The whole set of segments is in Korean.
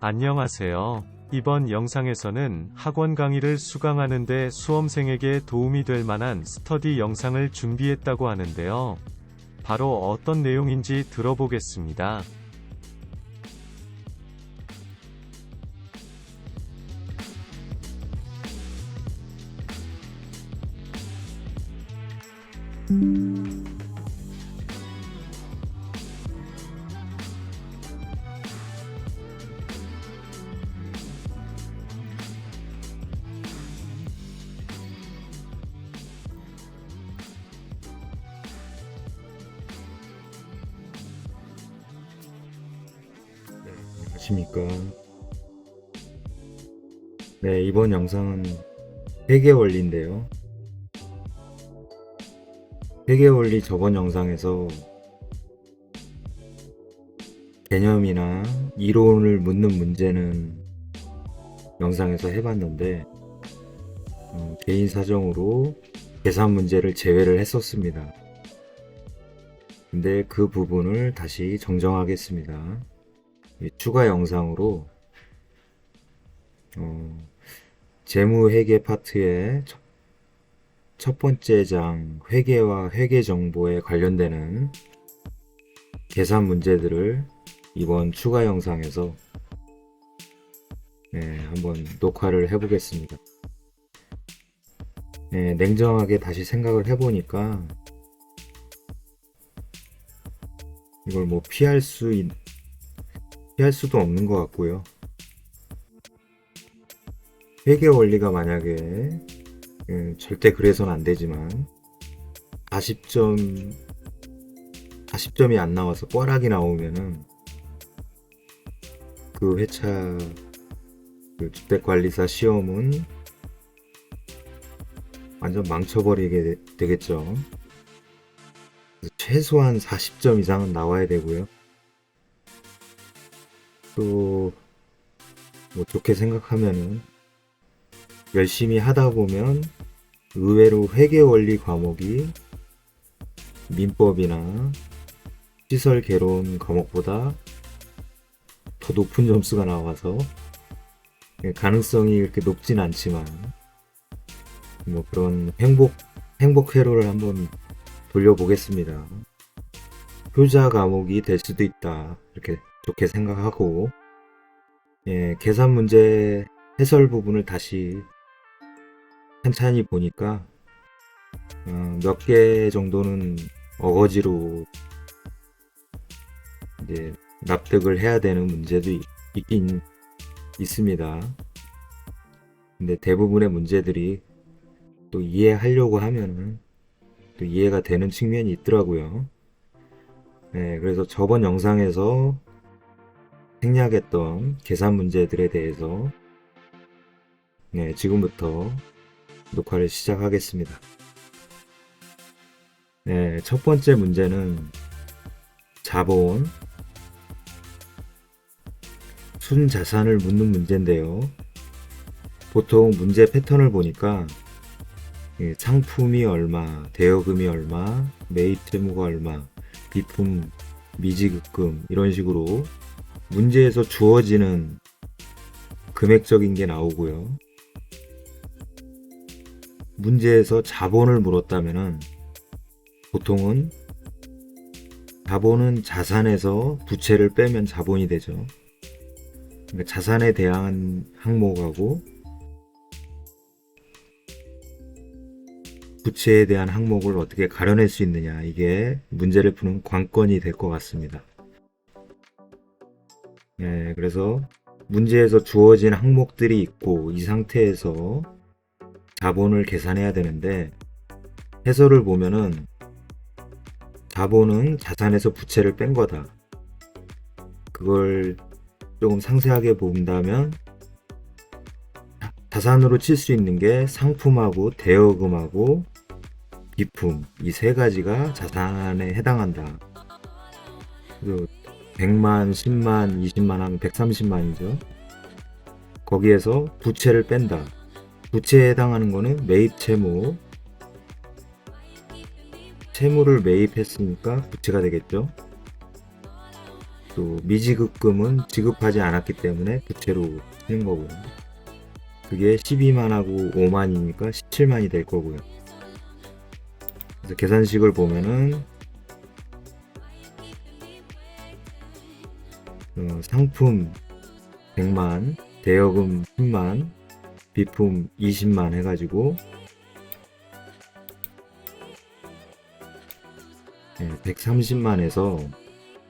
안녕하세요. 이번 영상에서는 학원 강의를 수강하는데 수험생에게 도움이 될 만한 스터디 영상을 준비했다고 하는데요. 바로 어떤 내용인지 들어보겠습니다. 안녕하십니까. 네, 이번 영상은 회계 원리인데요. 회계 원리 저번 영상에서 개념이나 이론을 묻는 문제는 영상에서 해봤는데 개인 사정으로 계산 문제를 제외를 했었습니다. 근데 그 부분을 다시 정정하겠습니다. 추가 영상으로 재무회계 파트의 첫 번째 장 회계와 회계 정보에 관련되는 계산 문제들을 이번 추가 영상에서 한번 녹화를 해보겠습니다. 냉정하게 다시 생각을 해보니까 이걸 뭐 피할 수도 없는 것 같고요. 회계 원리가 만약에 절대 그래서는 안 되지만 40점이 안 나와서 꽈락이 나오면은 그 회차 주택관리사 시험은 완전 망쳐버리게 되겠죠. 최소한 40점 이상은 나와야 되고요. 또 뭐 좋게 생각하면은 열심히 하다 보면 의외로 회계원리 과목이 민법이나 시설 개론 과목보다 더 높은 점수가 나와서 가능성이 이렇게 높진 않지만 뭐 그런 행복 회로를 한번 돌려보겠습니다. 효자 과목이 될 수도 있다, 이렇게 좋게 생각하고 계산 문제 해설 부분을 다시 찬찬히 보니까 몇 개 정도는 어거지로 이제 납득을 해야 되는 문제도 있긴 있습니다. 근데 대부분의 문제들이 또 이해하려고 하면은 또 이해가 되는 측면이 있더라고요. 그래서 저번 영상에서 생략했던 계산 문제들에 대해서 지금부터 녹화를 시작하겠습니다. 첫 번째 문제는 자본, 순자산을 묻는 문제인데요. 보통 문제 패턴을 보니까 상품이 얼마, 대여금이 얼마, 매입 채무가 얼마, 비품, 미지급금 이런 식으로 문제에서 주어지는 금액적인 게 나오고요. 문제에서 자본을 물었다면은 보통은 자본은 자산에서 부채를 빼면 자본이 되죠. 그러니까 자산에 대한 항목하고 부채에 대한 항목을 어떻게 가려낼 수 있느냐, 이게 문제를 푸는 관건이 될 것 같습니다. 그래서 문제에서 주어진 항목들이 있고 이 상태에서 자본을 계산해야 되는데 해설을 보면은 자본은 자산에서 부채를 뺀 거다. 그걸 조금 상세하게 본다면 자산으로 칠 수 있는 게 상품하고 대여금하고 비품, 이 세 가지가 자산에 해당한다. 그래서 100만, 10만, 20만 하면 130만이죠. 거기에서 부채를 뺀다. 부채에 해당하는 거는 매입 채무. 채무를 매입했으니까 부채가 되겠죠. 또 미지급금은 지급하지 않았기 때문에 부채로 쓰는 거고요. 그게 12만하고 5만이니까 17만이 될 거고요. 그래서 계산식을 보면은 상품 100만, 대여금 10만, 비품 20만 해가지고 130만에서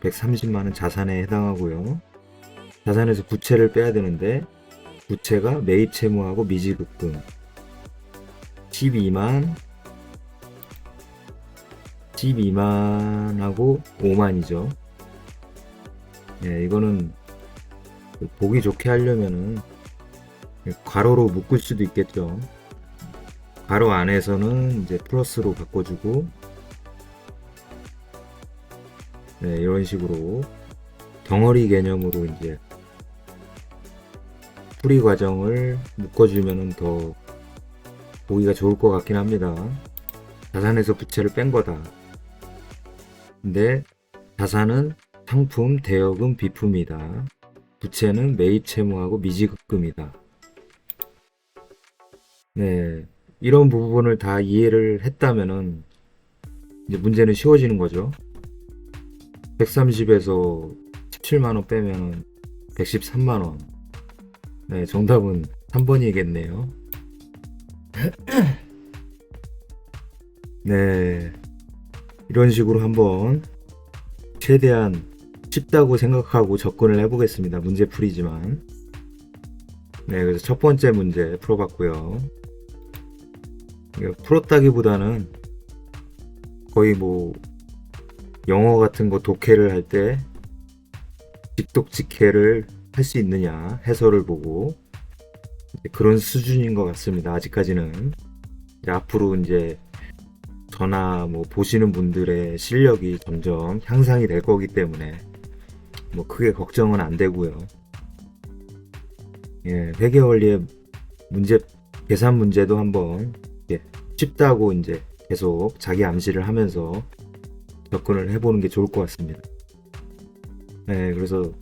130만은 자산에 해당하고요. 자산에서 부채를 빼야 되는데 부채가 매입 채무하고 미지급금 12만 12만하고 5만이죠. 이거는 보기 좋게 하려면은 괄호로 묶을 수도 있겠죠. 괄호 안에서는 이제 플러스로 바꿔주고 이런 식으로 덩어리 개념으로 이제 풀이 과정을 묶어주면은 더 보기가 좋을 것 같긴 합니다. 자산에서 부채를 뺀 거다. 근데 자산은 상품, 대여금, 비품이다. 부채는 매입 채무하고 미지급금이다. 이런 부분을 다 이해를 했다면은 이제 문제는 쉬워지는 거죠. 130에서 17만원 빼면 113만원. 정답은 3번이겠네요. 이런 식으로 한번 최대한 쉽다고 생각하고 접근을 해보겠습니다. 문제풀이지만. 그래서 첫 번째 문제 풀어봤고요. 풀었다기보다는 거의 뭐 영어 같은 거 독해를 할 때 직독직해를 할 수 있느냐 해설을 보고 그런 수준인 것 같습니다. 아직까지는. 앞으로 이제 저나 뭐 보시는 분들의 실력이 점점 향상이 될 거기 때문에 뭐 크게 걱정은 안 되고요. 회계원리의 문제, 계산 문제도 한번 쉽다고 이제 계속 자기 암시를 하면서 접근을 해보는 게 좋을 것 같습니다. 그래서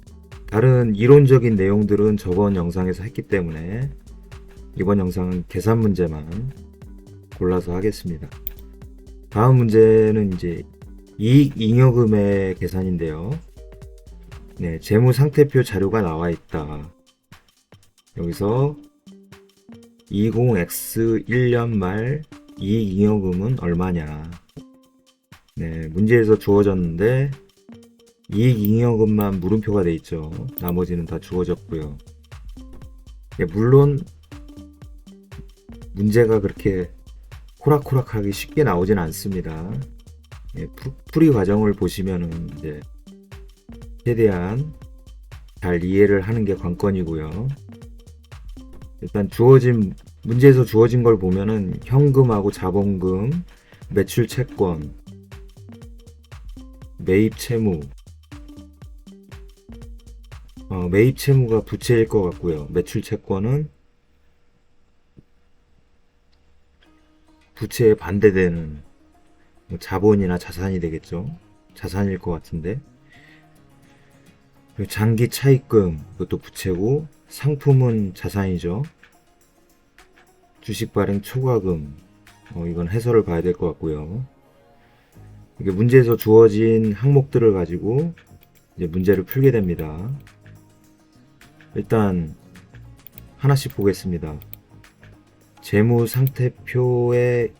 다른 이론적인 내용들은 저번 영상에서 했기 때문에 이번 영상은 계산 문제만 골라서 하겠습니다. 다음 문제는 이제 이익 잉여금의 계산인데요. 재무상태표 자료가 나와 있다. 여기서 20X1년 말 이익 잉여금은 얼마냐. 문제에서 주어졌는데 이익 잉여금만 물음표가 돼 있죠. 나머지는 다 주어졌고요. 물론 문제가 그렇게 호락호락하게 쉽게 나오진 않습니다. 풀이 과정을 보시면은 이제 최대한 잘 이해를 하는 게 관건이고요. 일단 문제에서 주어진 걸 보면은 현금하고 자본금, 매출 채권, 매입 채무, 매입 채무가 부채일 것 같고요. 매출 채권은 부채에 반대되는 자본이나 자산이 되겠죠. 자산일 것 같은데. 그리고 장기 차입금, 이것도 부채고, 상품은 자산이죠. 주식 발행 초과금, 이건 해설을 봐야 될 것 같고요. 이게 문제에서 주어진 항목들을 가지고 이제 문제를 풀게 됩니다. 일단 하나씩 보겠습니다. 재무상태표에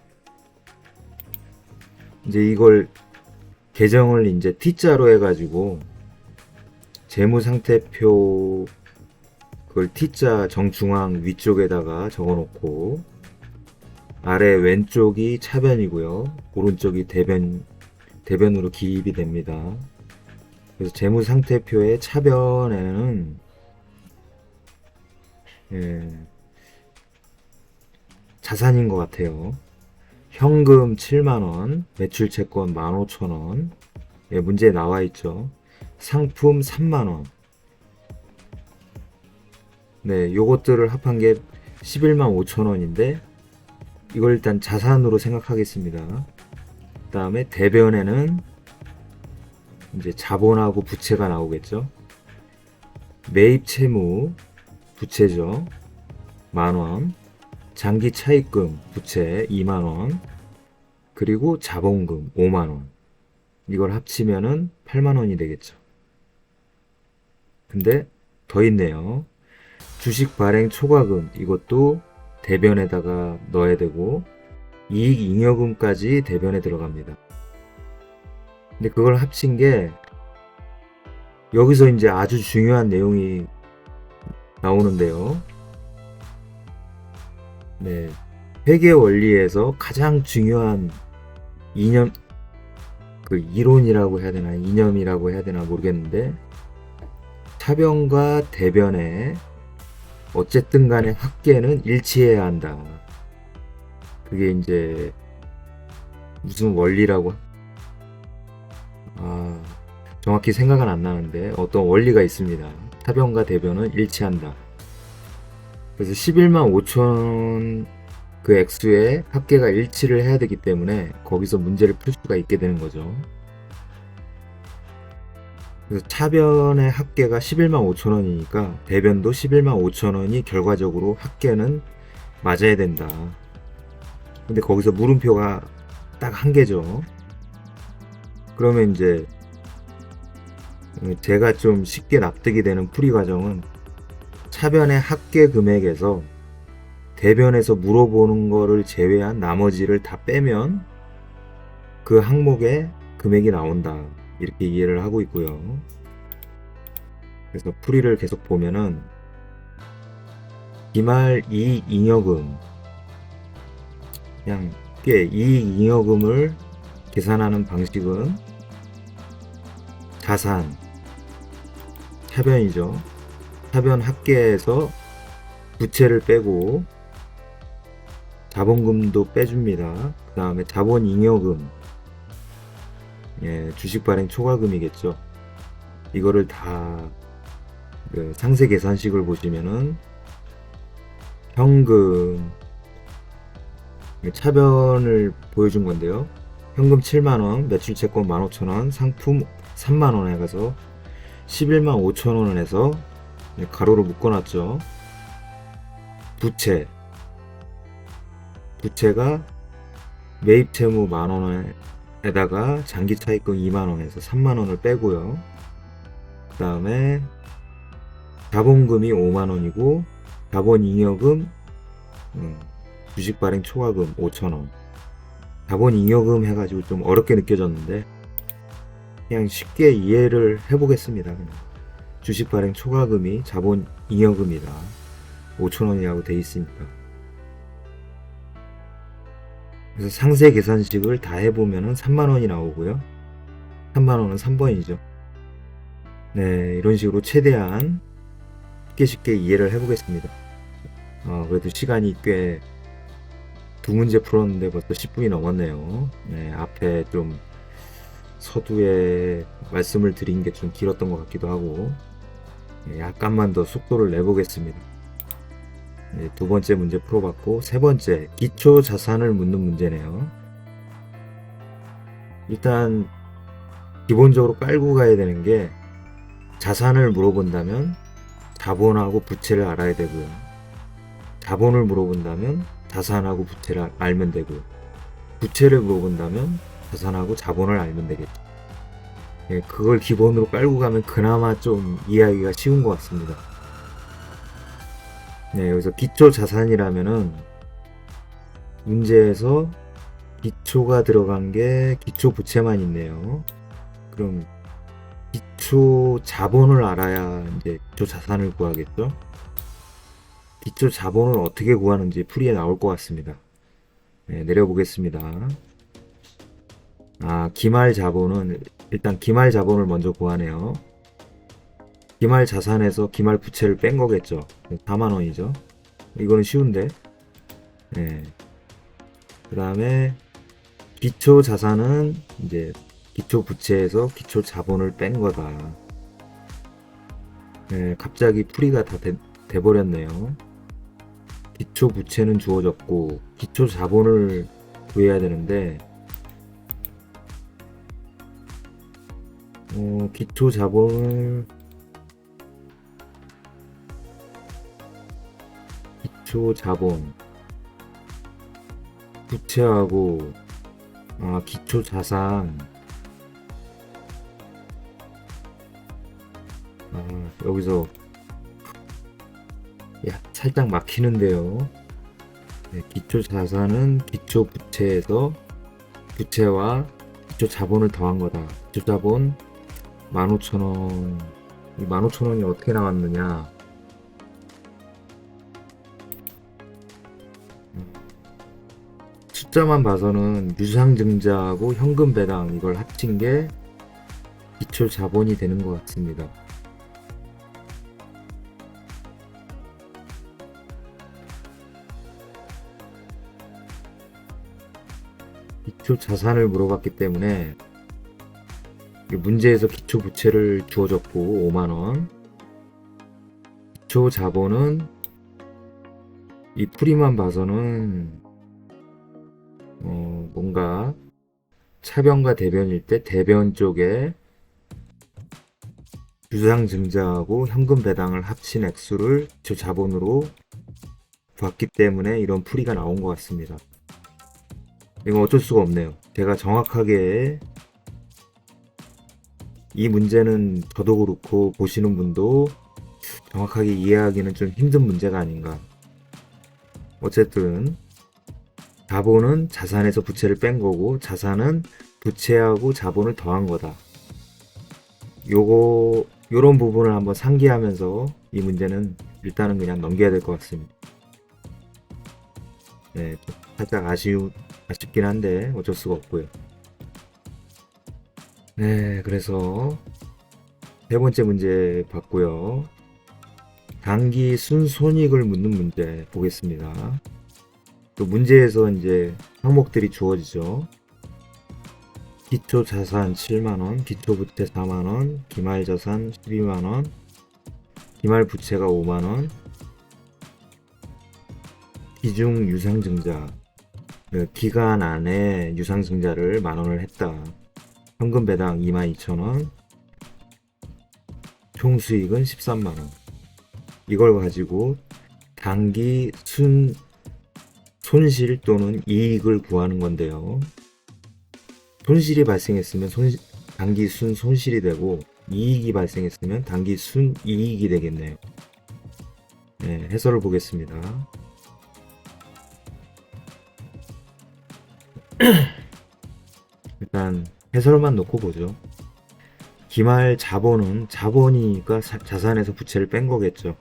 이제 이걸 계정을 이제 T자로 해가지고 재무상태표 그걸 T자 정중앙 위쪽에다가 적어놓고 아래 왼쪽이 차변이고요. 오른쪽이 대변으로 기입이 됩니다. 그래서 재무상태표의 차변에는 자산인 것 같아요. 현금 7만원, 매출채권 15,000원. 문제에 나와 있죠. 상품 3만원. 요것들을 합한 게 11만 5천원인데 이걸 일단 자산으로 생각하겠습니다. 그 다음에 대변에는 이제 자본하고 부채가 나오겠죠. 매입 채무 부채죠. 10,000원. 장기 차입금 부채 20,000원. 그리고 자본금 50,000원. 이걸 합치면은 80,000원이 되겠죠. 근데 더 있네요. 주식 발행 초과금 이것도 대변에다가 넣어야 되고 이익 잉여금까지 대변에 들어갑니다. 근데 그걸 합친 게 여기서 이제 아주 중요한 내용이 나오는데요. 네. 회계 원리에서 가장 중요한 이념, 그 이론이라고 해야 되나, 이념이라고 해야 되나 모르겠는데, 차변과 대변의 어쨌든 간에 합계는 일치해야 한다. 그게 이제 무슨 원리라고, 정확히 생각은 안 나는데 어떤 원리가 있습니다. 차변과 대변은 일치한다. 그래서 11만 5천 그 액수의 합계가 일치를 해야 되기 때문에 거기서 문제를 풀 수가 있게 되는 거죠. 그래서 차변의 합계가 11만 5천 원이니까 대변도 11만 5천 원이 결과적으로 합계는 맞아야 된다. 근데 거기서 물음표가 딱 한 개죠. 그러면 이제 제가 좀 쉽게 납득이 되는 풀이 과정은 차변의 합계 금액에서 대변에서 물어보는 거를 제외한 나머지를 다 빼면 그 항목에 금액이 나온다. 이렇게 이해를 하고 있고요. 그래서 풀이를 계속 보면은 기말 이익 잉여금 그냥 이익 잉여금을 계산하는 방식은 자산 차변이죠. 차변 합계에서 부채를 빼고 자본금도 빼줍니다. 그 다음에 자본잉여금, 주식 발행 초과금이겠죠. 이거를 다 그 상세 계산식을 보시면은 현금 차변을 보여준 건데요. 현금 7만원, 매출채권 15,000원, 상품 3만원 해가서 11만 5천원을 해서 가로로 묶어놨죠. 부채가 매입 채무 10,000원에다가 장기 차입금 20,000원에서 3만원을 빼고요. 그 다음에 자본금이 50,000원이고 자본잉여금 주식 발행 초과금 5,000원. 자본잉여금 해가지고 좀 어렵게 느껴졌는데 그냥 쉽게 이해를 해보겠습니다. 그냥. 주식 발행 초과금이 자본잉여금이다. 5,000원이라고 돼 있으니까. 그래서 상세 계산식을 다 해보면은 3만원이 나오고요. 3만원은 3번이죠. 네, 이런 식으로 최대한 쉽게 이해를 해보겠습니다. 그래도 시간이 꽤 두 문제 풀었는데 벌써 10분이 넘었네요. 네, 앞에 좀 서두에 말씀을 드린 게 좀 길었던 것 같기도 하고 약간만 더 속도를 내보겠습니다. 네, 두 번째 문제 풀어봤고 세 번째 기초 자산을 묻는 문제네요. 일단 기본적으로 깔고 가야 되는 게 자산을 물어본다면 자본하고 부채를 알아야 되고요. 자본을 물어본다면 자산하고 부채를 알면 되고요. 부채를 물어본다면 자산하고 자본을 알면 되겠죠. 그걸 기본으로 깔고 가면 그나마 좀 이해하기가 쉬운 것 같습니다. 네, 여기서 기초 자산이라면은 문제에서 기초가 들어간 게 기초 부채만 있네요. 그럼 기초 자본을 알아야 이제 기초 자산을 구하겠죠. 기초 자본을 어떻게 구하는지 풀이에 나올 것 같습니다. 네, 내려보겠습니다. 기말 자본은 일단 기말 자본을 먼저 구하네요. 기말 자산에서 기말 부채를 뺀 거겠죠. 4만원이죠. 이거는 쉬운데. 네. 그 다음에 기초 자산은 이제 기초 부채에서 기초 자본을 뺀 거다. 네, 갑자기 풀이가 다 돼버렸네요. 기초 부채는 주어졌고 기초 자본을 구해야 되는데 기초 자본을 기초 자본 부채하고 기초 자산 여기서 살짝 막히는데요. 네, 기초 자산은 기초 부채에서 부채와 기초 자본을 더한 거다. 기초 자본 15,000원. 이 15,000원이 어떻게 나왔느냐? 숫자만 봐서는 유상증자하고 현금 배당 이걸 합친 게 기초 자본이 되는 것 같습니다. 기초 자산을 물어봤기 때문에 문제에서 기초 부채를 주어졌고 5만원, 기초 자본은 이 풀이만 봐서는 뭔가 차변과 대변일 때 대변 쪽에 유상증자하고 현금 배당을 합친 액수를 기초 자본으로 봤기 때문에 이런 풀이가 나온 것 같습니다. 이건 어쩔 수가 없네요. 제가 정확하게 이 문제는 저도 그렇고 보시는 분도 정확하게 이해하기는 좀 힘든 문제가 아닌가. 어쨌든 자본은 자산에서 부채를 뺀 거고 자산은 부채하고 자본을 더한 거다. 요런 부분을 한번 상기하면서 이 문제는 일단은 그냥 넘겨야 될 것 같습니다. 네, 살짝 아쉽긴 한데 어쩔 수가 없고요. 네, 그래서 세 번째 문제 봤고요. 단기 순손익을 묻는 문제 보겠습니다. 또 문제에서 이제 항목들이 주어지죠. 기초 자산 7만원, 기초 부채 4만원, 기말 자산 12만원, 기말 부채가 5만원, 기중 유상증자, 기간 안에 유상증자를 만원을 했다. 현금 배당 22,000원, 총 수익은 13만원. 이걸 가지고 단기 손실 또는 이익을 구하는 건데요. 손실이 발생했으면 단기 손실이 되고 이익이 발생했으면 단기 순이익이 되겠네요. 네, 해설을 보겠습니다. 일단 해설만 놓고 보죠. 기말 자본은 자본이니까 자산에서 부채를 뺀 거겠죠.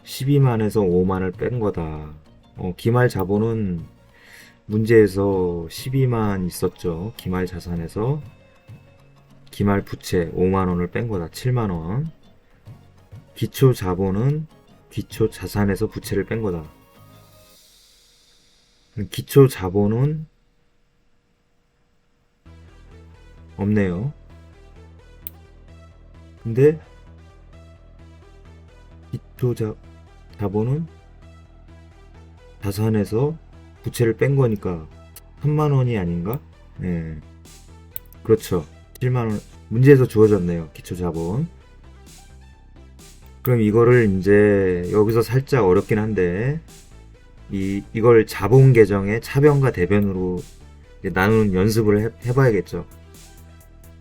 12만에서 5만을 뺀 거다. 기말 자본은 문제에서 12만 있었죠. 기말 자산에서 기말 부채 5만원을 뺀 거다. 7만원. 기초 자본은 기초 자산에서 부채를 뺀 거다. 기초 자본은 없네요. 근데 기초 자본은 자산에서 부채를 뺀 거니까 3만원이 아닌가? 네. 그렇죠. 7만원. 문제에서 주어졌네요. 기초 자본. 그럼 이거를 이제 여기서 살짝 어렵긴 한데 이걸 자본 계정의 차변과 대변으로 나누는 연습을 해봐야겠죠.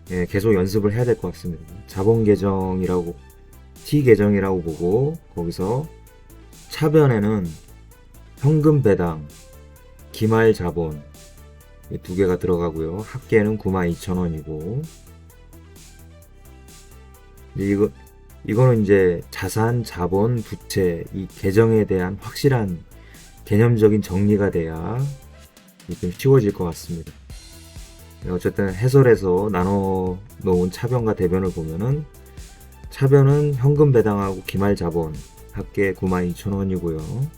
예, 계속 연습을 해야 될 것 같습니다. 자본 계정이라고 T 계정이라고 보고 거기서 차변에는 현금 배당, 기말 자본 이 두 개가 들어가고요. 합계는 92,000원이고 이거는 이제 자산, 자본, 부채 이 계정에 대한 확실한 개념적인 정리가 돼야 좀 쉬워질 것 같습니다. 어쨌든 해설에서 나눠 놓은 차변과 대변을 보면은 차변은 현금 배당하고 기말 자본 합계 92,000원이고요.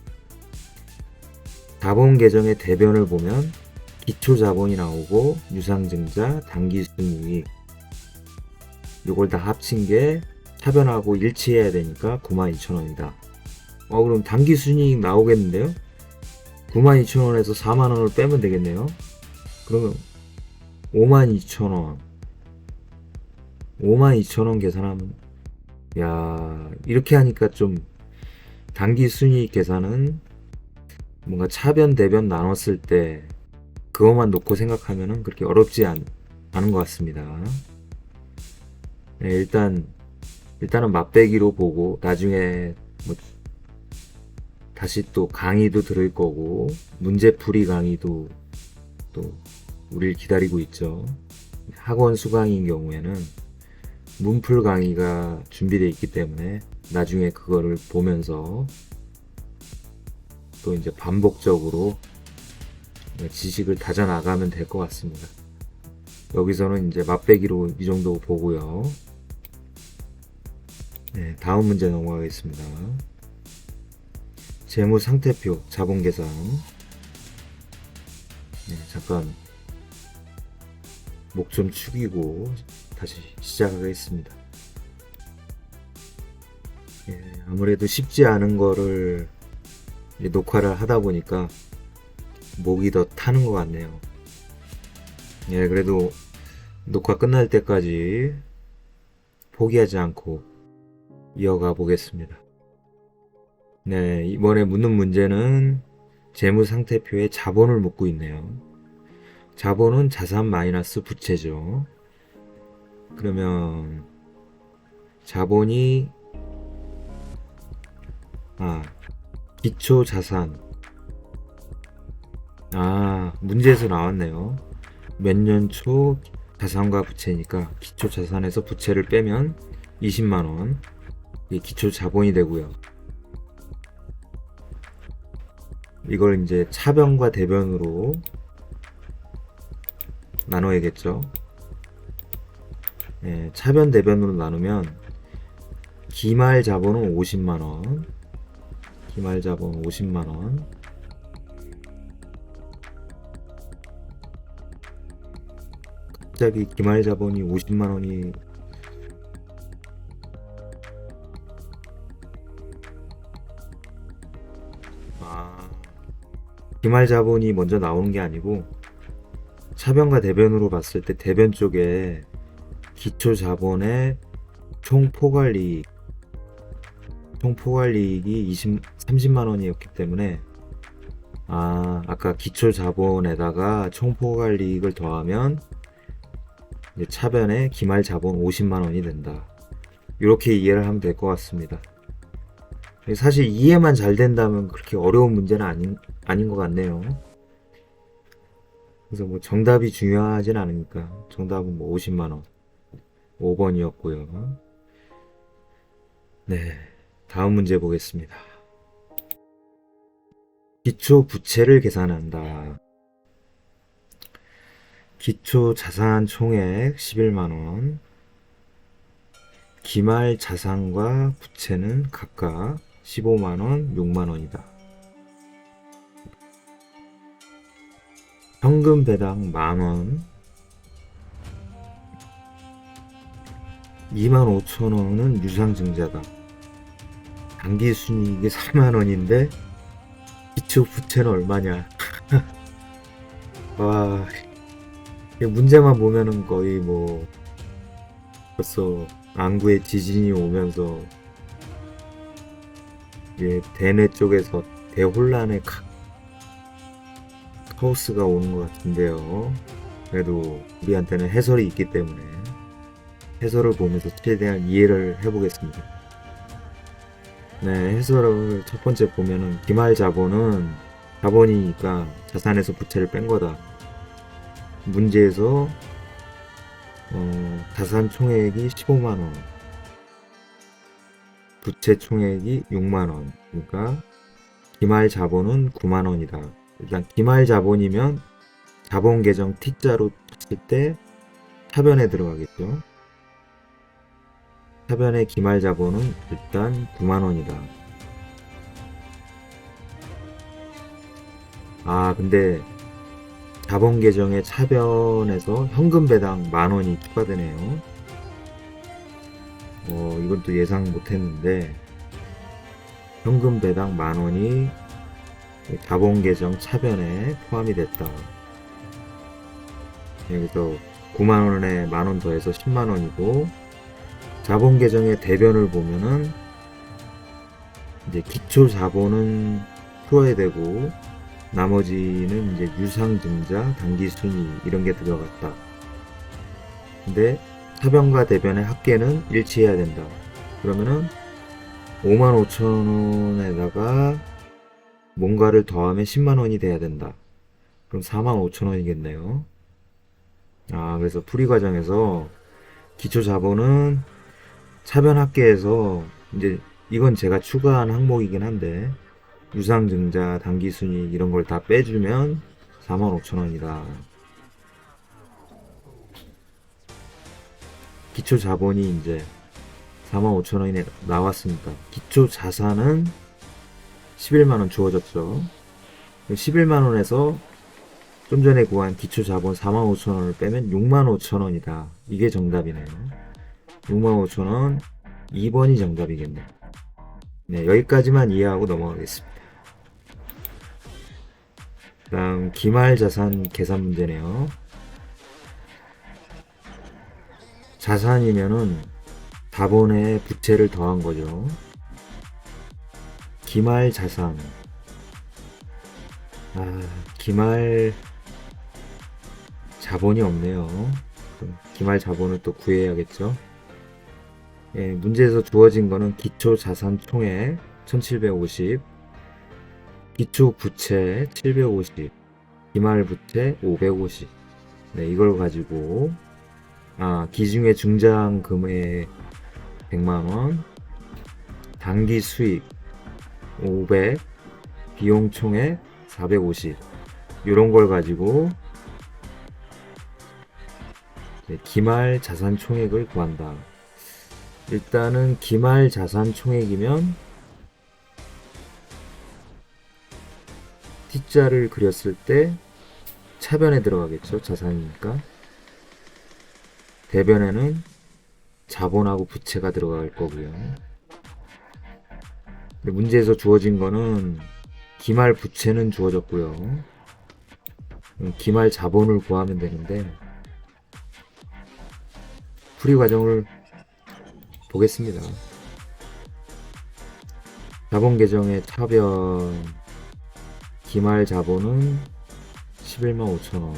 자본 계정의 대변을 보면 기초 자본이 나오고 유상증자, 단기 순이익 이걸 다 합친 게 차변하고 일치해야 되니까 92,000원이다. 그럼 단기 순이익 나오겠는데요? 92,000원에서 4만원을 빼면 되겠네요. 그러면 52,000원 52,000원 계산하면, 야, 이렇게 하니까 좀 단기 순이익 계산은 뭔가 차변 대변 나눴을 때 그것만 놓고 생각하면은 그렇게 어렵지 않은 것 같습니다. 네, 일단은 맛배기로 보고 나중에 뭐 다시 또 강의도 들을 거고 문제풀이 강의도 또 우리를 기다리고 있죠. 학원 수강인 경우에는 문풀 강의가 준비되어 있기 때문에 나중에 그거를 보면서 또 이제 반복적으로 지식을 다져나가면 될 것 같습니다. 여기서는 이제 맛배기로 이 정도 보고요. 네, 다음 문제 넘어가겠습니다. 재무 상태표 자본 계산. 네, 잠깐 목 좀 축이고 다시 시작하겠습니다. 아무래도 쉽지 않은 거를 녹화를 하다 보니까 목이 더 타는 것 같네요. 그래도 녹화 끝날 때까지 포기하지 않고 이어가 보겠습니다. 이번에 묻는 문제는 재무상태표에 자본을 묻고 있네요. 자본은 자산 마이너스 부채죠. 그러면 자본이 기초자산. 문제에서 나왔네요. 몇 년 초 자산과 부채니까 기초자산에서 부채를 빼면 20만원. 이게 기초자본이 되고요. 이걸 이제 차변과 대변으로 나눠야겠죠. 차변 대변으로 나누면 기말 자본은 50만원. 기말 자본 50만원. 갑자기 기말 자본이 50만원이 기말 자본이 먼저 나오는 게 아니고 차변과 대변으로 봤을 때 대변 쪽에 기초 자본의 총 포괄이익이 30만원이었기 때문에 아까 기초 자본에다가 총 포괄이익을 더하면 이제 차변에 기말 자본 50만원이 된다. 이렇게 이해를 하면 될 것 같습니다. 사실 이해만 잘 된다면 그렇게 어려운 문제는 아닌 것 같네요. 그래서 뭐 정답이 중요하진 않으니까 정답은 뭐 50만원 5번이었고요. 다음 문제 보겠습니다. 기초 부채를 계산한다. 기초 자산 총액 11만원. 기말 자산과 부채는 각각 15만원, 6만원이다. 현금 배당 만원. 25,000원은 유상증자다. 당기순이익이 4만원인데 기초 부채는 얼마냐. 와, 문제만 보면은 거의 뭐 벌써 안구에 지진이 오면서 대뇌 쪽에서 대혼란의 카오스가 오는 것 같은데요. 그래도 우리한테는 해설이 있기 때문에 해설을 보면서 최대한 이해를 해보겠습니다. 해설을 첫 번째 보면은 기말 자본은 자본이니까 자산에서 부채를 뺀 거다. 문제에서 자산 총액이 15만원, 부채 총액이 6만원, 그러니까 기말 자본은 9만원이다. 일단 기말 자본이면 자본 계정 T자로 쳤을 때 차변에 들어가겠죠. 차변의 기말 자본은 일단 9만원이다. 근데 자본 계정의 차변에서 현금 배당 만원이 추가되네요. 이건 또 예상 못했는데 현금 배당 만원이 자본 계정 차변에 포함이 됐다. 여기서 9만원에 만원 더해서 10만원이고 자본 계정의 대변을 보면은 이제 기초 자본은 풀어야 되고 나머지는 이제 유상증자, 당기순이 이런 게 들어갔다. 근데 차변과 대변의 합계는 일치해야 된다. 그러면은 55,000원에다가 뭔가를 더하면 10만원이 돼야 된다. 그럼 45,000원이겠네요. 그래서 풀이 과정에서 기초 자본은 차변 합계에서 이제 이건 제가 추가한 항목이긴 한데 유상증자, 당기순이 이런 걸 다 빼주면 45,000원이다. 기초 자본이 이제 45,000원이 나왔으니까 기초 자산은 11만원 주어졌죠. 11만원에서 좀 전에 구한 기초 자본 45,000원을 빼면 65,000원이다. 이게 정답이네요. 65,000원 2번이 정답이겠네. 네, 여기까지만 이해하고 넘어가겠습니다. 다음 기말자산 계산 문제네요. 자산이면은 자본에 부채를 더한 거죠. 기말자산. 기말 자본이 없네요. 기말 자본을 또 구해야겠죠. 예, 문제에서 주어진 거는 기초 자산 총액 1750, 기초 부채 750, 기말 부채 550. 네, 이걸 가지고 기중에 중장 금액 100만원, 단기 수익 500, 비용 총액 450. 이런 걸 가지고 기말 자산 총액을 구한다. 일단은 기말 자산 총액이면 T자를 그렸을 때 차변에 들어가겠죠. 자산이니까. 대변에는 자본하고 부채가 들어갈 거고요. 근데 문제에서 주어진 거는 기말 부채는 주어졌고요. 기말 자본을 구하면 되는데 풀이 과정을 보겠습니다. 자본 계정의 차변 기말 자본은 115,000원.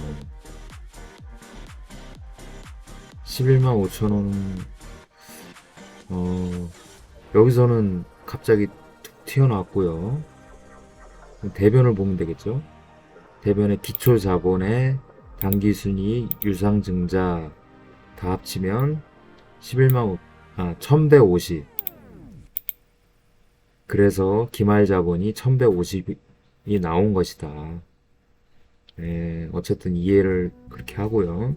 115,000원. 여기서는 갑자기 툭 튀어나왔고요. 대변을 보면 되겠죠. 대변의 기초 자본에 당기순이, 유상증자 다 합치면 1150. 그래서 기말 자본이 1150이 나온 것이다. 네, 어쨌든 이해를 그렇게 하고요.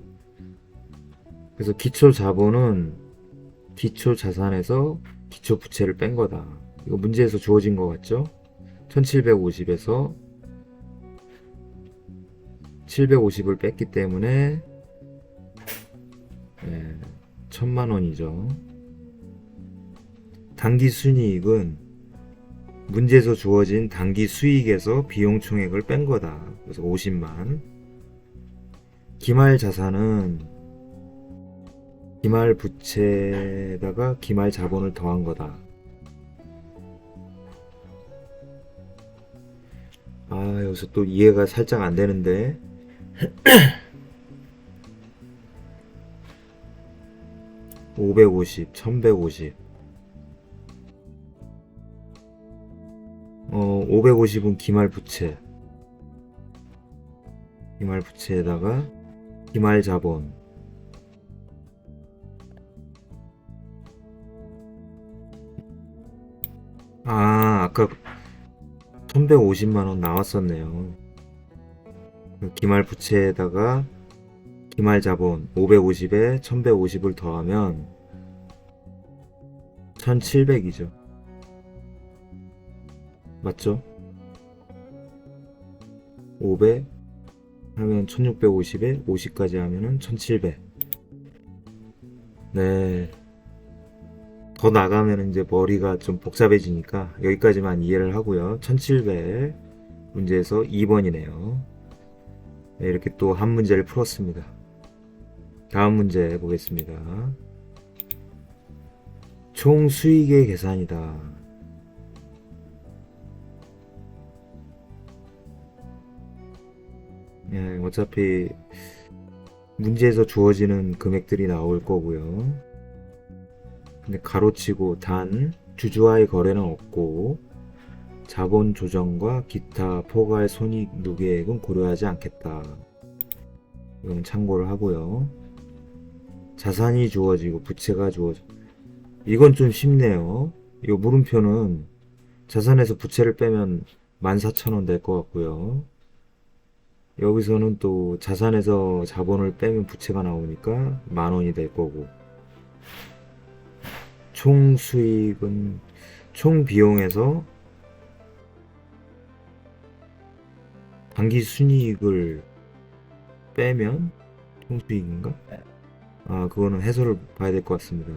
그래서 기초 자본은 기초 자산에서 기초 부채를 뺀 거다. 이거 문제에서 주어진 것 같죠? 1750에서 750을 뺐기 때문에 1000만원이죠. 단기 순이익은 문제에서 주어진 단기 수익에서 비용 총액을 뺀 거다. 그래서 50만. 기말 자산은 기말 부채에다가 기말 자본을 더한 거다. 여기서 또 이해가 살짝 안 되는데. 550, 1150. 550은 기말 부채. 기말 부채에다가 기말 자본. 아까 1150만원 나왔었네요. 기말 부채에다가 기말 자본 550에 1150을 더하면 1700이죠. 맞죠? 500 하면 1650에 50까지 하면은 1700. 네. 더 나가면 이제 머리가 좀 복잡해지니까 여기까지만 이해를 하고요. 1700 문제에서 2번이네요. 네, 이렇게 또 한 문제를 풀었습니다. 다음 문제 보겠습니다. 총 수익의 계산이다. 예, 어차피 문제에서 주어지는 금액들이 나올 거고요. 근데 가로치고 단 주주와의 거래는 없고 자본 조정과 기타 포괄 손익 누계액은 고려하지 않겠다. 이건 참고를 하고요. 자산이 주어지고 부채가 주어져. 이건 좀 쉽네요. 이 물음표는 자산에서 부채를 빼면 14,000원 될 것 같고요. 여기서는 또 자산에서 자본을 빼면 부채가 나오니까 10,000원이 될 거고, 총 수익은 총 비용에서 당기 순이익을 빼면 총 수익인가? 아, 그거는 해설을 봐야 될 것 같습니다.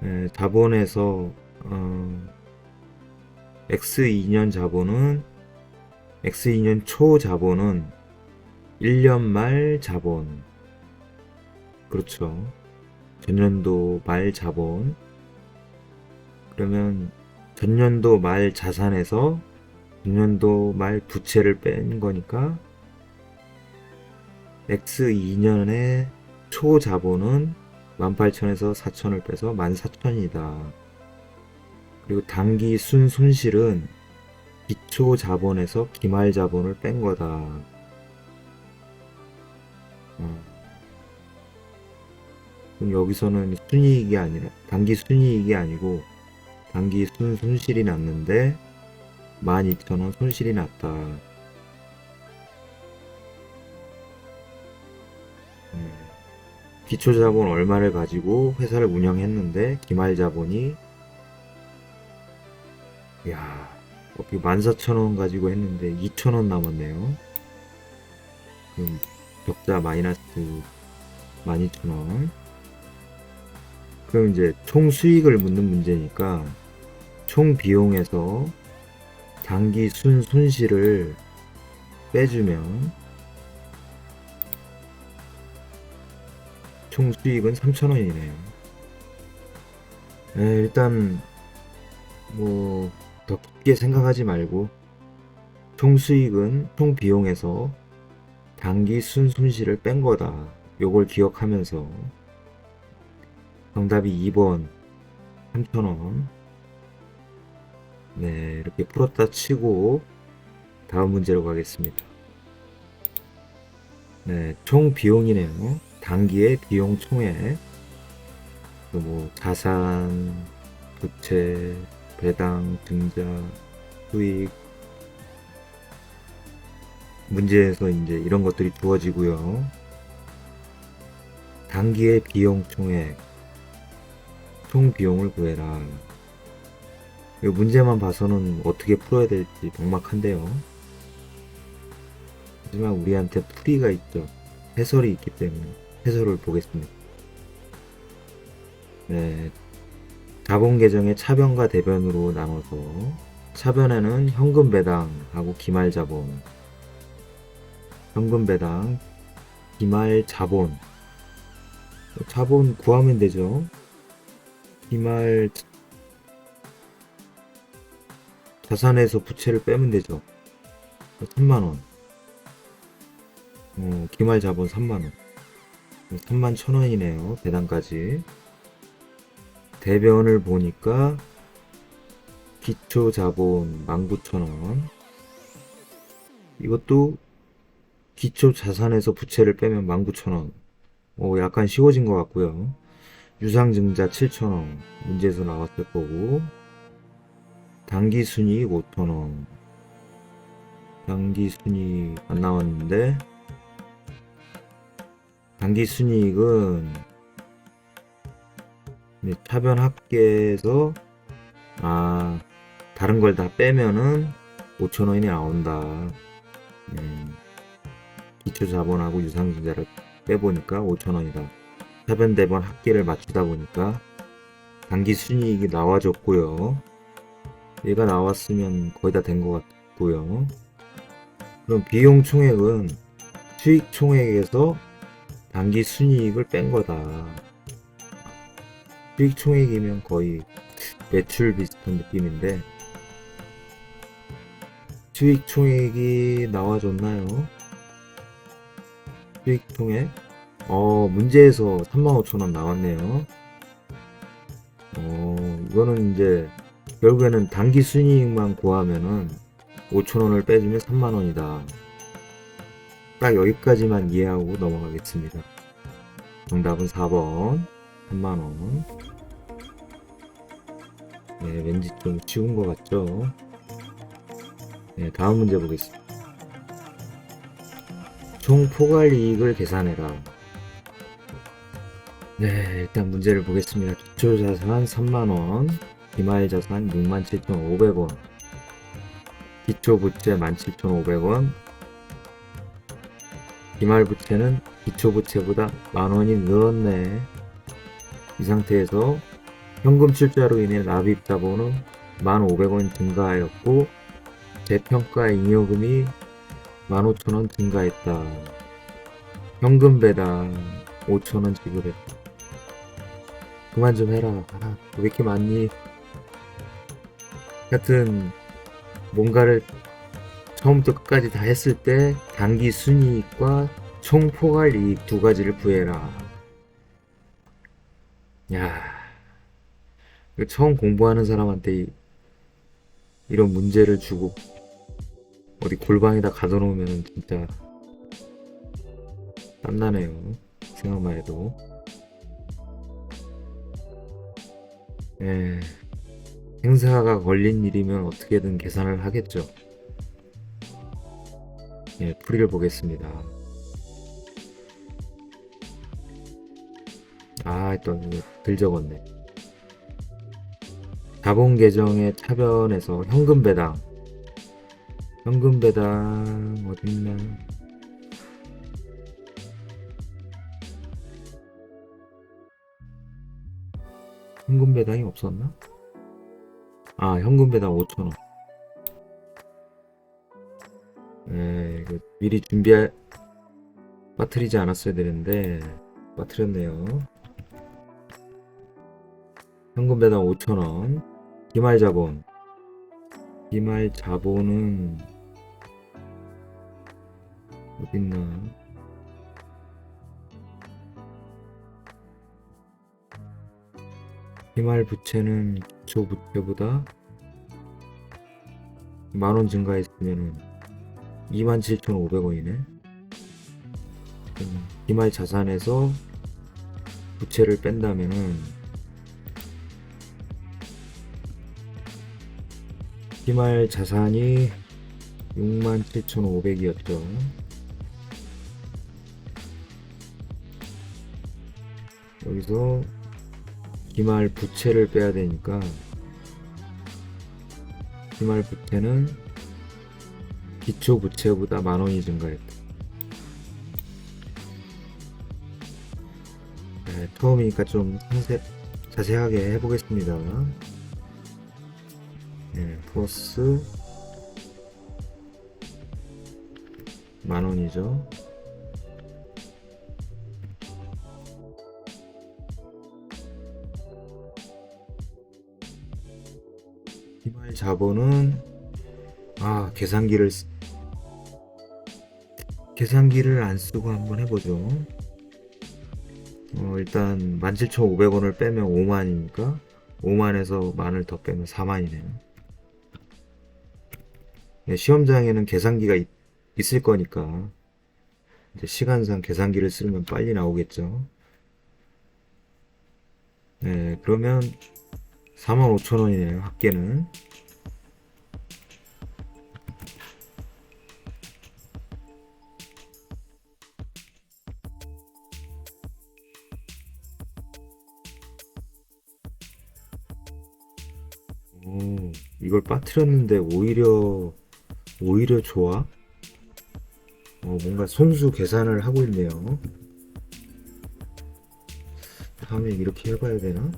네, 자본에서 X2년 자본은 X2년 초 자본은 1년 말 자본, 그렇죠. 전년도 말 자본. 그러면 전년도 말 자산에서 전년도 말 부채를 뺀 거니까 X2년의 초 자본은 18,000에서 4,000을 빼서 14,000이다. 그리고 당기 순 손실은 기초 자본에서 기말 자본을 뺀 거다. 그럼 여기서는 순이익이 아니라 당기 순이익이 아니고 당기 순 손실이 났는데 12,000원 손실이 났다. 기초 자본 얼마를 가지고 회사를 운영했는데 기말 자본이 야, 14,000원 가지고 했는데 2,000원 남았네요. 그럼 적자 마이너스 12,000원. 그럼 이제 총 수익을 묻는 문제니까 총 비용에서 당기 순 손실을 빼주면 총 수익은 3,000원이네요. 네, 일단 뭐 더 깊게 생각하지 말고 총 수익은 총 비용에서 당기 순 손실을 뺀 거다. 요걸 기억하면서 정답이 2번 3,000원. 네, 이렇게 풀었다 치고 다음 문제로 가겠습니다. 네, 총 비용이네요. 당기의 비용 총액. 뭐 자산, 부채, 배당, 증자, 수익. 문제에서 이제 이런 것들이 주어지고요. 당기의 비용 총액. 총 비용을 구해라. 이 문제만 봐서는 어떻게 풀어야 될지 막막한데요. 하지만 우리한테 풀이가 있죠. 해설이 있기 때문에 해설을 보겠습니다. 네, 자본 계정의 차변과 대변으로 나눠서 차변에는 현금 배당하고 기말 자본, 현금 배당, 기말 자본. 자본 구하면 되죠. 기말 자산에서 부채를 빼면 되죠. 3만원. 기말 자본 3만원. 31,000원이네요. 배당까지. 대변을 보니까 기초 자본 19,000원. 이것도 기초 자산에서 부채를 빼면 19,000원. 약간 쉬워진 것 같고요. 유상증자 7,000원. 문제에서 나왔을 거고. 당기 순이익 5,000원. 당기 순이익 안 나왔는데, 당기 순이익은 차변 합계에서 다른 걸 다 빼면은 5,000원이 나온다. 기초 자본하고 유상증자를 빼보니까 5,000원이다. 차변 대변 합계를 맞추다 보니까 당기 순이익이 나와줬고요. 얘가 나왔으면 거의 다 된 것 같고요. 그럼 비용 총액은 수익 총액에서 당기 순이익을 뺀 거다. 수익 총액이면 거의 매출 비슷한 느낌인데 수익 총액이 나와줬나요? 수익 총액? 문제에서 35,000원 나왔네요. 이거는 이제 결국에는 단기 순이익만 구하면은 5,000원을 빼주면 3만원이다. 딱 여기까지만 이해하고 넘어가겠습니다. 정답은 4번 3만원. 네, 왠지 좀 쉬운 것 같죠? 네, 다음 문제 보겠습니다. 총 포괄 이익을 계산해라. 네, 일단 문제를 보겠습니다. 기초자산 3만원, 기말자산 67,500원, 기초부채 17,500원, 기말부채는 기초부채보다 만원이 늘었네. 이 상태에서 현금 출자로 인해 납입자본은 1,500원 증가하였고 재평가 잉여금이 15,000원 증가했다. 현금 배당 5,000원 지급했다. 그만 좀 해라. 왜 이렇게 많니? 하여튼 뭔가를 처음부터 끝까지 다 했을 때 단기 순이익과 총 포괄 이익 두 가지를 구해라. 야, 이거 처음 공부하는 사람한테 이런 문제를 주고 어디 골방에다 가둬놓으면 진짜 땀나네요. 생각만 해도. 행사가 걸린 일이면 어떻게든 계산을 하겠죠. 풀이를 보겠습니다. 또 글 적었네. 자본 계정의 차변에서 현금 배당 어딨나? 현금 배당이 없었나? 현금 배당 5,000원. 이거 미리 빠뜨리지 않았어야 되는데 빠뜨렸네요. 현금 배당 5,000원. 기말 자본은 어딨나? 기말 부채는 기초 부채보다 만원 증가했으면은 27,500원이네. 기말 자산에서 부채를 뺀다면은 기말 자산이 67,500이었죠. 여기서 기말 부채를 빼야 되니까 기말 부채는 기초 부채보다 만원이 증가했다. 처음이니까 좀 자세하게 해보겠습니다. 플러스 만원이죠. 기말 자본은 계산기를 안 쓰고 한번 해보죠. 일단 17,500원을 빼면 5만이니까 5만에서 만을 더 빼면 4만이네요. 시험장에는 계산기가 있을 거니까 이제 시간상 계산기를 쓰면 빨리 나오겠죠. 그러면 45,000원이네요. 합계는. 이걸 빠뜨렸는데 오히려 좋아. 뭔가 손수 계산을 하고 있네요. 다음에 이렇게 해봐야 되나?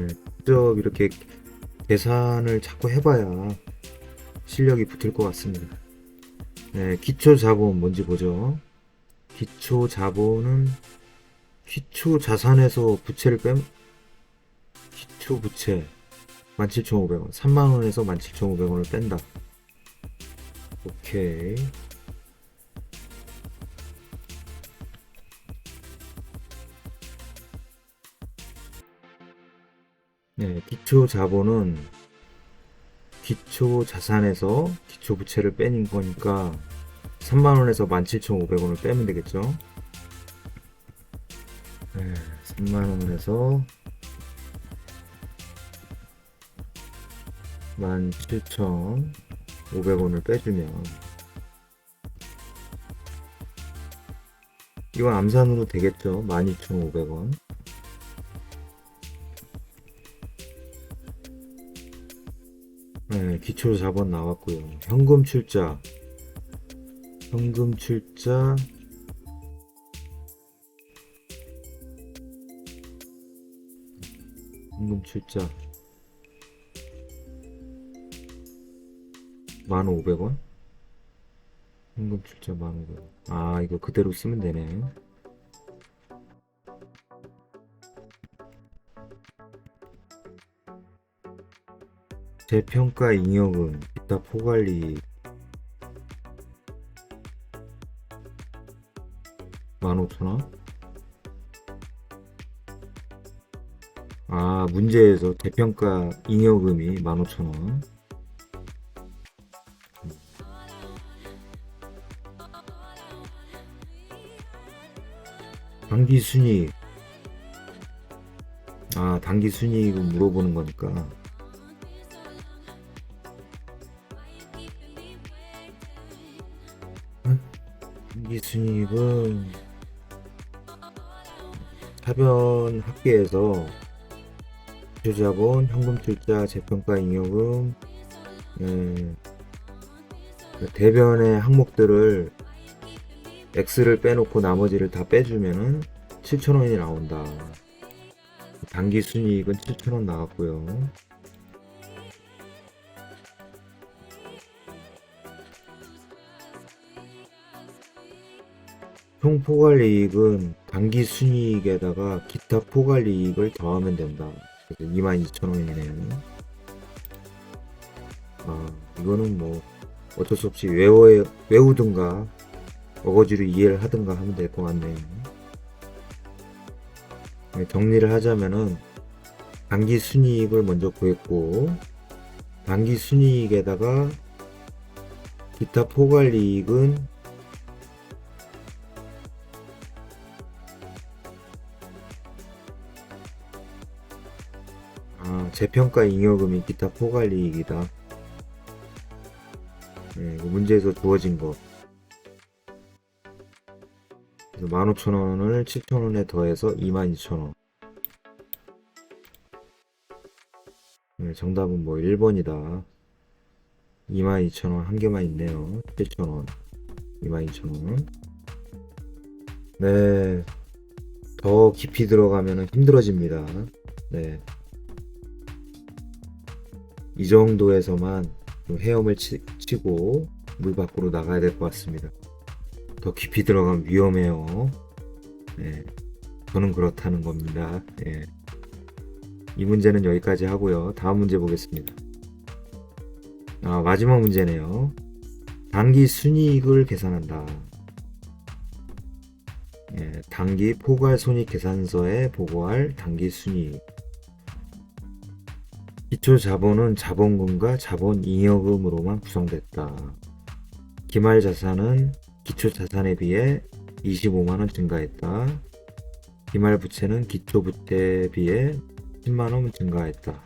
직접 이렇게 계산을 자꾸 해봐야 실력이 붙을 것 같습니다. 기초 자본 뭔지 보죠. 기초 자본은 기초 자산에서 부채를 빼면 기초 부채 17,500원 3만원에서 17,500원을 뺀다. 오케이. 네, 기초 자본은 기초 자산에서 기초 부채를 빼는 거니까 3만원에서 17,500원을 빼면 되겠죠. 네, 3만원에서 17,500원을 빼주면 이건 암산으로 되겠죠. 12,500원. 네, 기초 자본 나왔고요. 현금 출자 현금 출자 1,500원? 현금 출자 1,500원. 아, 이거 그대로 쓰면 되네. 재평가 잉여금, 기타 포괄리 15,000원? 아, 문제에서 재평가 잉여금이 15,000원. 단기 순이익. 아, 단기 순이익을 물어보는 거니까. 단기 순이익은 사변 합계에서 기초자본, 현금출자, 재평가 잉여금, 대변의 항목들을 X를 빼놓고 나머지를 다 빼주면은 7,000원이 나온다. 단기 순이익은 7,000원 나왔고요. 총 포괄이익은 단기 순이익에다가 기타 포괄이익을 더하면 된다. 그래서 22,000원이네요. 아, 이거는 뭐 어쩔 수 없이 외우든가 어거지로 이해를 하든가 하면 될 것 같네요. 네, 정리를 하자면은 단기 순이익을 먼저 구했고, 단기 순이익에다가 기타 포괄이익은 재평가 잉여금이 기타 포괄이익이다. 네, 문제에서 주어진 거. 그래서 15,000원을 7,000원에 더해서 22,000원. 네, 정답은 뭐 1번이다. 22,000원 한 개만 있네요. 7,000원, 22,000원. 네, 더 깊이 들어가면 힘들어집니다. 네, 이 정도에서만 헤엄을 치고 물 밖으로 나가야 될 것 같습니다. 더 깊이 들어가면 위험해요. 네, 저는 그렇다는 겁니다. 네. 이 문제는 여기까지 하고요. 다음 문제 보겠습니다. 마지막 문제네요. 단기 순이익을 계산한다. 네, 단기 포괄 손익 계산서에 보고할 단기 순이익. 기초 자본은 자본금과 자본 잉여금으로만 구성됐다. 기말 자산은 기초 자산에 비해 25만원 증가했다. 기말 부채는 기초 부채에 비해 10만원 증가했다.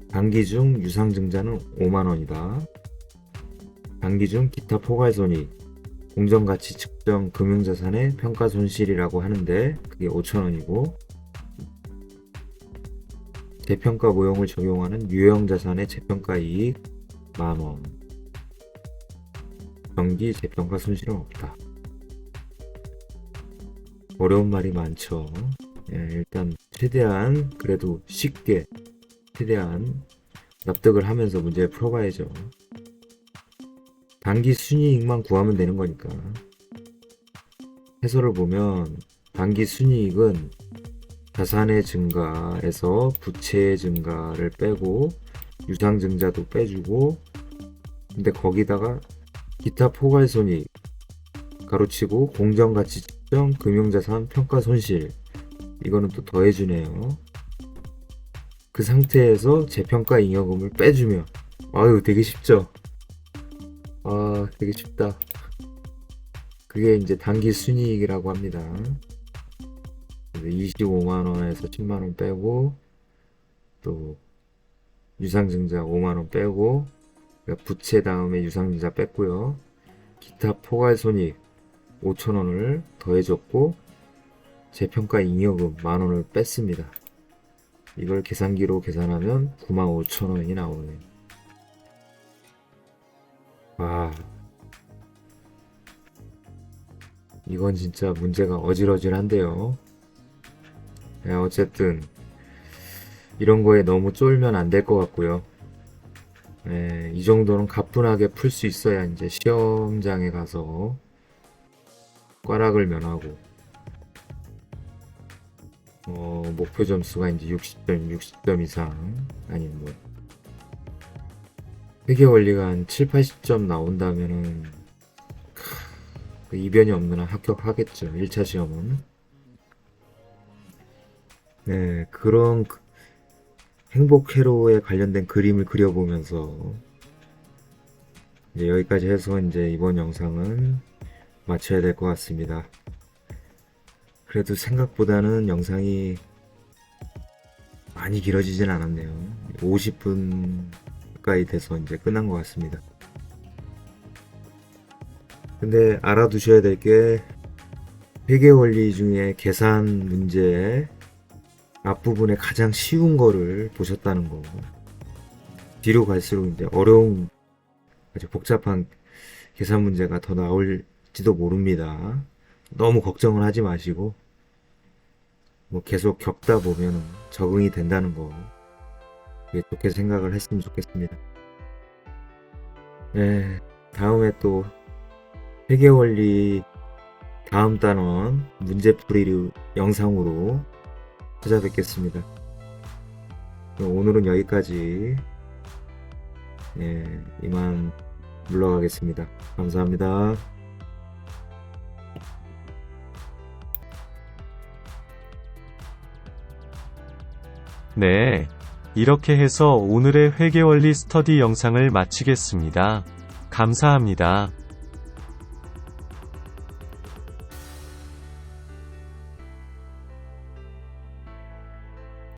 단기 중 유상 증자는 5만원이다. 단기 중 기타 포괄 손익, 공정가치 측정 금융자산의 평가 손실이라고 하는데 그게 5천원이고, 재평가 모형을 적용하는 유형자산의 재평가 이익 만원. 정기 재평가 손실은 없다. 어려운 말이 많죠. 일단 최대한 그래도 쉽게 최대한 납득을 하면서 문제를 풀어봐야죠. 단기 순이익만 구하면 되는 거니까 해설을 보면 단기 순이익은 자산의 증가에서 부채의 증가를 빼고 유상증자도 빼주고, 근데 거기다가 기타 포괄손익 가로치고 공정가치 측정 금융자산 평가손실, 이거는 또 더해주네요. 그 상태에서 재평가 잉여금을 빼주면, 아유 되게 쉽죠. 아 되게 쉽다. 그게 이제 단기 순이익이라고 합니다. 25만원에서 10만원 빼고, 또 유상증자 5만원 빼고, 그러니까 부채 다음에 유상증자 뺐고요. 기타 포괄손익 5천원을 더해줬고, 재평가 잉여금 만원을 뺐습니다. 이걸 계산기로 계산하면 95,000원이 나오네요. 와, 이건 진짜 문제가 어질어질한데요. 네, 어쨌든 이런 거에 너무 쫄면 안 될 것 같고요. 네, 이 정도는 가뿐하게 풀 수 있어야 이제 시험장에 가서 꽈락을 면하고, 목표 점수가 이제 60점 이상, 아니면 뭐 회계 원리가 한 7, 80점 나온다면은 이변이 없는 한 합격하겠죠. 1차 시험은. 네, 그런 행복 회로에 관련된 그림을 그려보면서 이제 여기까지 해서 이제 이번 영상은 마쳐야 될 것 같습니다. 그래도 생각보다는 영상이 많이 길어지진 않았네요. 50분 가까이 돼서 이제 끝난 것 같습니다. 근데 알아두셔야 될 게, 회계 원리 중에 계산 문제 앞부분에 가장 쉬운 거를 보셨다는 거. 뒤로 갈수록 이제 어려운, 아주 복잡한 계산 문제가 더 나올지도 모릅니다. 너무 걱정은 하지 마시고, 뭐 계속 겪다 보면 적응이 된다는 거, 좋게 생각을 했으면 좋겠습니다. 네, 다음에 또 회계원리 다음 단원 문제풀이 영상으로 찾아뵙겠습니다. 오늘은 여기까지. 이만 물러가겠습니다. 감사합니다. 네. 이렇게 해서 오늘의 회계원리 스터디 영상을 마치겠습니다. 감사합니다.